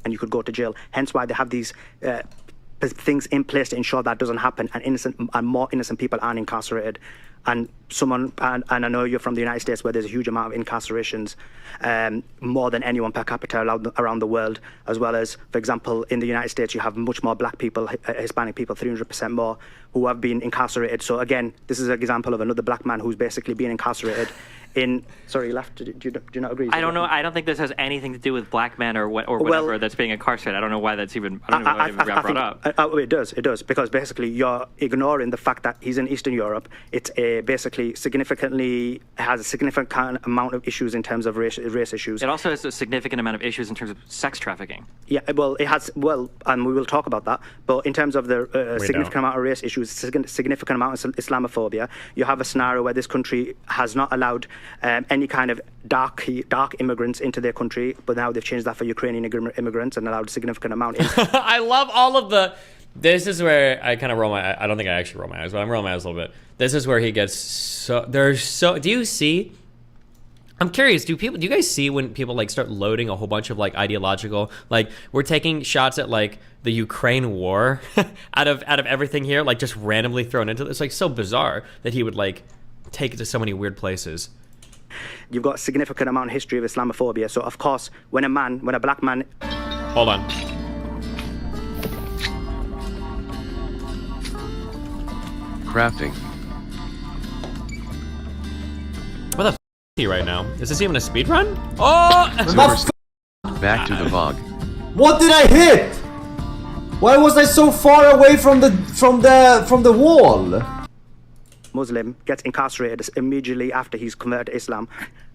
and you could go to jail. Hence why they have these things in place to ensure that doesn't happen, and more innocent people aren't incarcerated. And I know you're from the United States, where there's a huge amount of incarcerations, more than anyone per capita around the world, as well as, for example, in the United States, you have much more black people, Hispanic people, 300% more, who have been incarcerated. So again, this is an example of another black man who's basically been incarcerated in... Sorry, you laughed. Do you not agree? I don't know. I don't think this has anything to do with black men or whatever that's being incarcerated. I don't know why that's even... I don't know why it even got brought up. It does, because basically you're ignoring the fact that he's in Eastern Europe. It's basically has a significant amount of issues in terms of race issues. It also has a significant amount of issues in terms of sex trafficking. Yeah, well, it has, and we will talk about that, but in terms of the significant amount of race issues, significant amount of Islamophobia, you have a scenario where this country has not allowed any kind of dark immigrants into their country, but now they've changed that for Ukrainian immigrants and allowed a significant amount in. I love all of the... This is where I kind of roll my... I don't think I actually roll my eyes, but I'm rolling my eyes a little bit. This is where he gets so... Do you see... I'm curious, do you guys see when people like start loading a whole bunch of like ideological, like we're taking shots at like the Ukraine war out of everything here, like just randomly thrown into this? It's like so bizarre that he would like take it to so many weird places. You've got a significant amount of history of Islamophobia. So of course, when a black man... Hold on. Crafting. What the f*** is he right now? Is this even a speed run? Oh! Back to the VOG. What did I hit? Why was I so far away from the wall? Muslim gets incarcerated immediately after he's converted to Islam.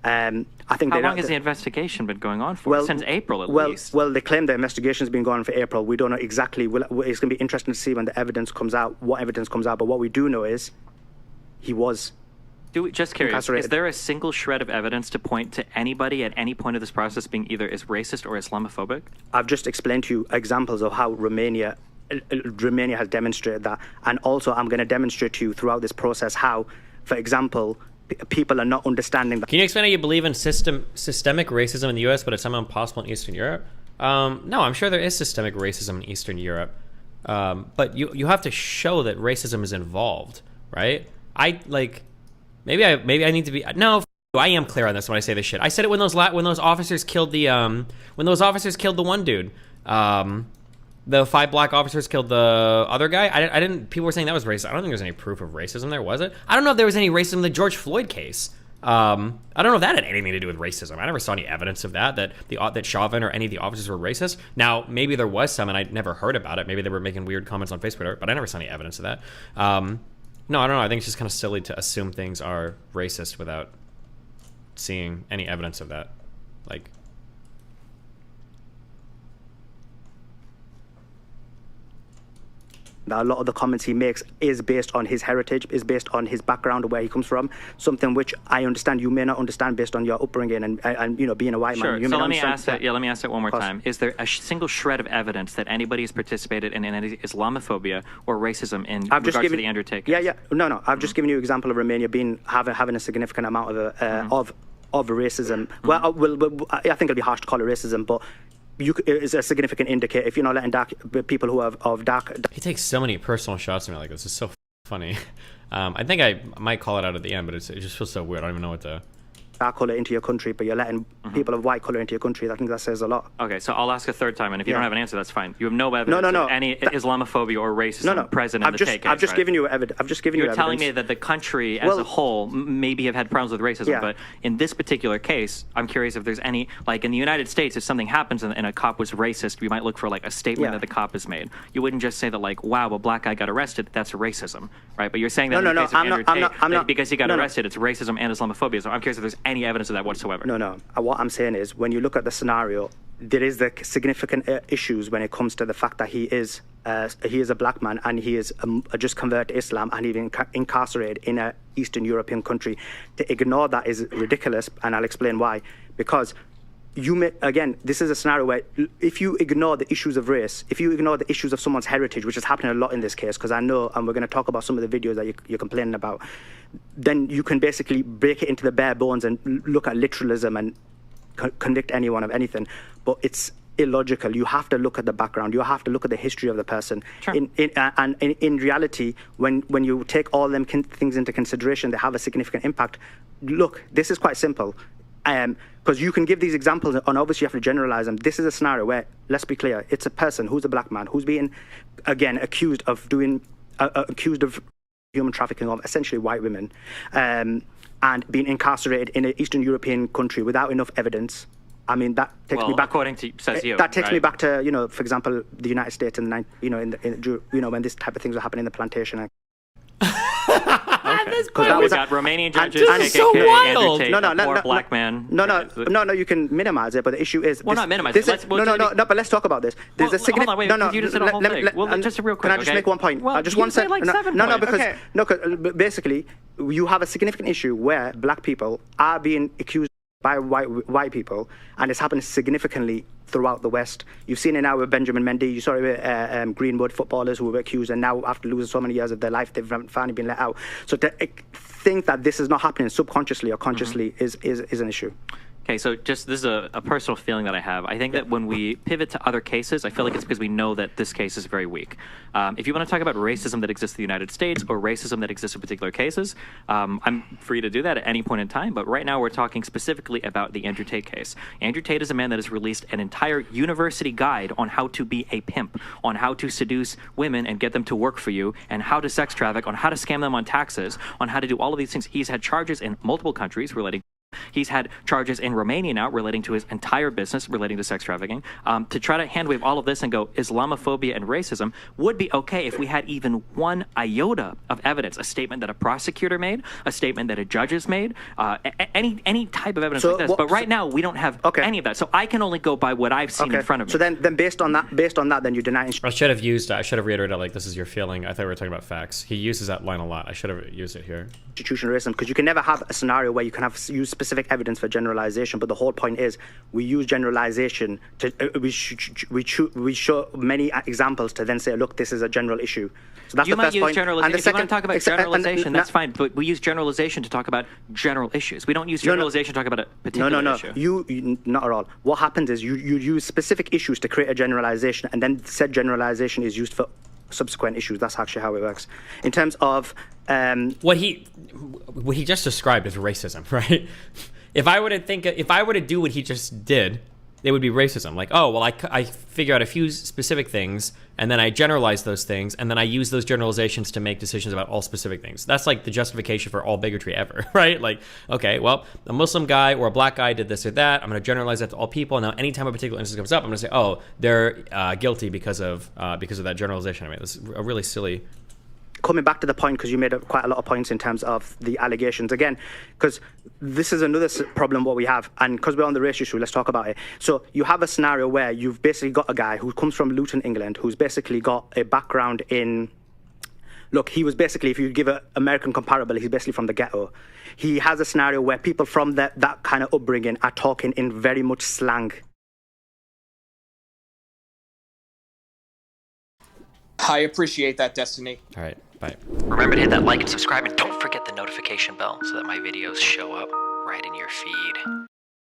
I think how long has the investigation been going on for? Since April, at least. Well, they claim the investigation's been going on for April. We don't know exactly. It's going to be interesting to see when the evidence comes out, what evidence comes out. But what we do know is he was just curious, is there a single shred of evidence to point to anybody at any point of this process being either as racist or Islamophobic? I've just explained to you examples of how Romania has demonstrated that, and also I'm going to demonstrate to you throughout this process how, for example, people are not understanding that. Can you explain how you believe in systemic racism in the U.S., but it's somehow impossible in Eastern Europe? No, I'm sure there is systemic racism in Eastern Europe, but you have to show that racism is involved, right? Maybe I need to be I am clear on this when I say this shit. I said it when those officers killed the one dude. The 5 black officers killed the other guy. I didn't. People were saying that was racist. I don't think there's any proof of racism there, was it? I don't know if there was any racism in the George Floyd case. I don't know if that had anything to do with racism. I never saw any evidence of that Chauvin or any of the officers were racist. Now, maybe there was some, and I never heard about it. Maybe they were making weird comments on Facebook, but I never saw any evidence of that. No, I don't know. I think it's just kind of silly to assume things are racist without seeing any evidence of that. Like... A lot of the comments he makes is based on his heritage, is based on his background, where he comes from, something which I understand you may not understand based on your upbringing and you know, being a white man. Sure. So let me ask that one more time. Is there a single shred of evidence that anybody has participated in any Islamophobia or racism in regards to the Andrew Tate case? No. I've just given you an example of Romania having a significant amount of racism. Well, I think it'll be harsh to call it racism, but is a significant indicator if you're not letting people who have dark. He takes so many personal shots at me. Like, this is so funny. I think I might call it out at the end, but it just feels so weird. I don't even know what to... Dark color into your country, but you're letting people of white color into your country. I think that says a lot. Okay, so I'll ask a third time, and if you don't have an answer, that's fine. You have no evidence of any Islamophobia or racism present in the Tate case, I've just given you evidence. You're telling me that the country as a whole maybe have had problems with racism, but in this particular case, I'm curious if there's any, like in the United States, if something happens and a cop was racist, we might look for like a statement that the cop has made. You wouldn't just say that like, wow, a black guy got arrested, that's racism, right? But you're saying that in the case of Andrew Tate, because he got arrested, it's racism and Islamophobia. So I'm curious if there's any evidence of that whatsoever. No. What I'm saying is, when you look at the scenario, there is the significant issues when it comes to the fact that he is a black man and he is just converted to Islam and he's incarcerated in an Eastern European country. To ignore that is ridiculous, and I'll explain why. Because this is a scenario where if you ignore the issues of race, if you ignore the issues of someone's heritage, which is happening a lot in this case, because I know, and we're going to talk about some of the videos that you're complaining about, then you can basically break it into the bare bones and look at literalism and convict anyone of anything. But it's illogical. You have to look at the background. You have to look at the history of the person. Sure. In reality, when you take all them things into consideration, they have a significant impact. Look, this is quite simple. Because you can give these examples, and obviously you have to generalize them. This is a scenario where, let's be clear, it's a person who's a black man who's being, again, accused of human trafficking of essentially white women, and being incarcerated in an Eastern European country without enough evidence. I mean, that takes me back. According to that takes me back to, for example, the United States in when this type of things were happening in the plantation. Because we got Romanian judges, KKK, so wild. Andrew Tate, black man. No, you can minimize it, but the issue is... Well, not minimize it. But let's talk about this. There's a significant... Hold on, you just did a whole thing. Well, just real quick, Can I just make one point? Well, just you one say like 7 points. Because basically, you have a significant issue where black people are being accused by white people, and it's happened significantly throughout the West. You've seen it now with Benjamin Mendy. You saw it with Greenwood footballers who were accused, and now after losing so many years of their life, they've finally been let out. So to think that this is not happening subconsciously or consciously is an issue. Okay, so this is a personal feeling that I have. I think that when we pivot to other cases, I feel like it's because we know that this case is very weak. If you want to talk about racism that exists in the United States or racism that exists in particular cases, I'm free to do that at any point in time. But right now we're talking specifically about the Andrew Tate case. Andrew Tate is a man that has released an entire university guide on how to be a pimp, on how to seduce women and get them to work for you, and how to sex traffic, on how to scam them on taxes, on how to do all of these things. He's had charges in multiple countries relating. He's had charges in Romania now relating to his entire business relating to sex trafficking. To try to handwave all of this and go Islamophobia and racism would be okay if we had even one iota of evidence, a statement that a prosecutor made, a statement that a judge has made, any type of evidence like this. But right now we don't have any of that. So I can only go by what I've seen in front of me. So then based on that, then you deny. I should have reiterated like this is your feeling. I thought we were talking about facts. He uses that line a lot. I should have used it here. Institutional racism, because you can never have a scenario where you can use specific evidence for generalization, but the whole point is we use generalization to we show many examples to then say, look, this is a general issue. So that's the first point. If you want to talk about generalization, that's fine, but we use generalization to talk about general issues. We don't use generalization to talk about a particular issue. You not at all. What happens is you use specific issues to create a generalization, and then said generalization is used for subsequent issues. That's actually how it works. In terms of what he just described as racism, right? If I were to do what he just did, it would be racism. Like, oh, well, I figure out a few specific things, and then I generalize those things, and then I use those generalizations to make decisions about all specific things. That's like the justification for all bigotry ever, right? Like, okay, well, a Muslim guy or a black guy did this or that. I'm going to generalize that to all people. Now, anytime a particular instance comes up, I'm going to say, oh, they're guilty because of that generalization. I mean, this is a really silly. Coming back to the point, because you made quite a lot of points in terms of the allegations again, because this is another problem what we have, and because we're on the race issue, let's talk about it. So you have a scenario where you've basically got a guy who comes from Luton, England, who's basically got a background in. Look, he was basically, if you give an American comparable, he's basically from the ghetto. He has a scenario where people from that kind of upbringing are talking in very much slang. I appreciate that, Destiny. All right, bye. Remember to hit that like and subscribe, and don't forget the notification bell so that my videos show up right in your feed.